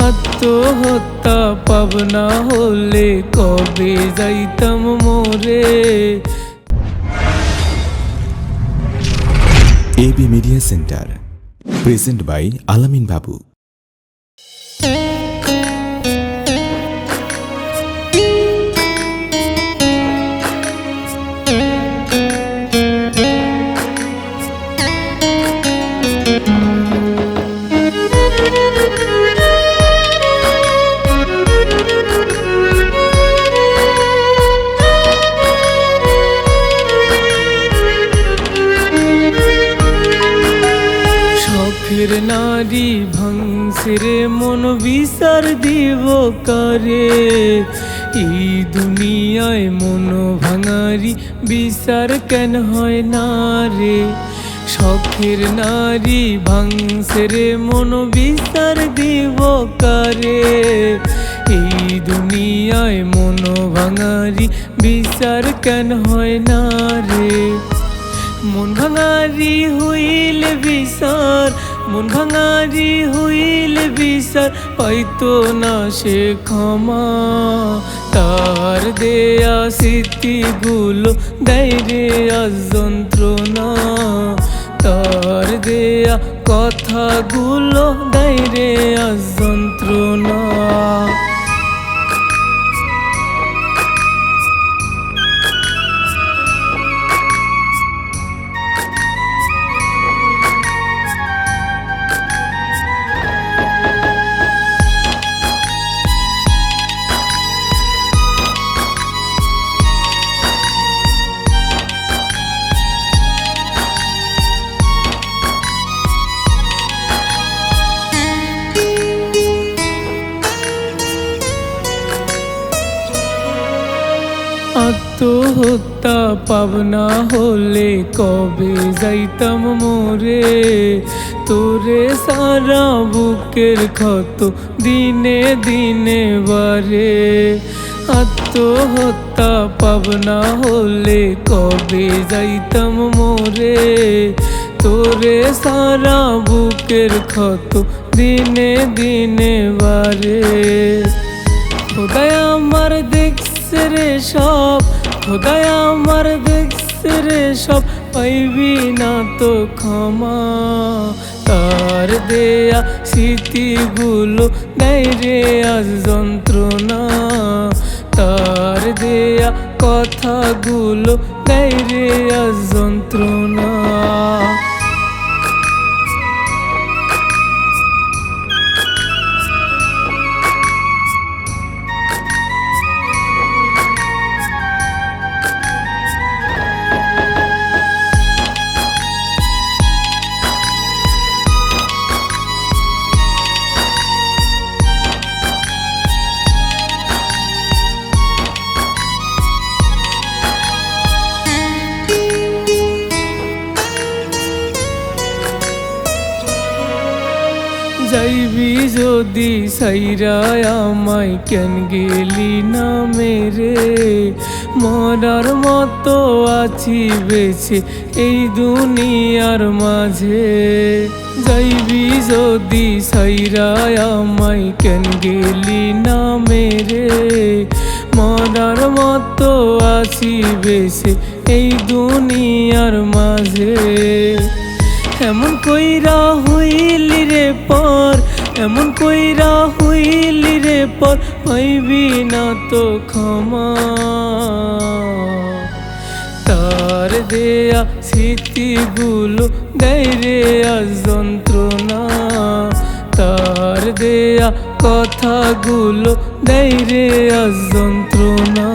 আত্মহত্যা পাবনা হলে কবে যাইতাম মোরে। AB media centre present by Alamin Babu. শখের নারী ভাঙছে রে মন বিচার দিব কারে। এই দুনিয়ায় মন ভাঙারি বিচার কেন হয় না রে। শখের নারী ভাঙছে রে মন বিচার দিব কারে। এই দুনিয়ায় মন ভাঙারি বিচার কেন হয় না রে। মন ভাঙারি হইলে বিচার, মন ভাঙারি হইলে বিচার পাইতো না সে ক্ষমা। তার দেয়া স্মৃতিগুলো দেয় রে আজ যন্ত্রণা। তার দেয়া কথাগুলো দেয় রে আজ যন্ত্রণা। আত্মহত্যা পাবনা হলে কবে যাইতাম মোরে। তোরে সারা বুকের ক্ষত দিনে দিনে বারে। আত্মহত্যা পাবনা হলে কবে যাইতাম মোরে। তোরে সারা বুকের ক্ষত দিনে দিনে বারে। খোদায় আমার দেখছে রে সব, খোদায় আমার দেখছে রে সব পাইবি না তো ক্ষমা। তার দেয়া স্মৃতিগুলো দেয় রে আজ যন্ত্রণা। তার দেয়া কথাগুলো দেয় রে আজ যন্ত্রণা। যাইবি যদি সাইরা আমায় কেন গেলি না মেরে। মরার মতো আছি বেঁচে এই দুনিয়ার মাঝে। যাইবি যদি সাইরা আমায় কেন গেলি না মেরে। মরার মতো আছি বেঁচে এই দুনিয়ার মাঝে। এমন কইরা হইলি রে পর, এমন কইরা হইলি রে পর পাইবি না তো ক্ষমা। তার দেয়া স্মৃতিগুলো দেয় রে আজ যন্ত্রণা। তার দেয়া কথাগুলো দেয় রে আজ যন্ত্রণা।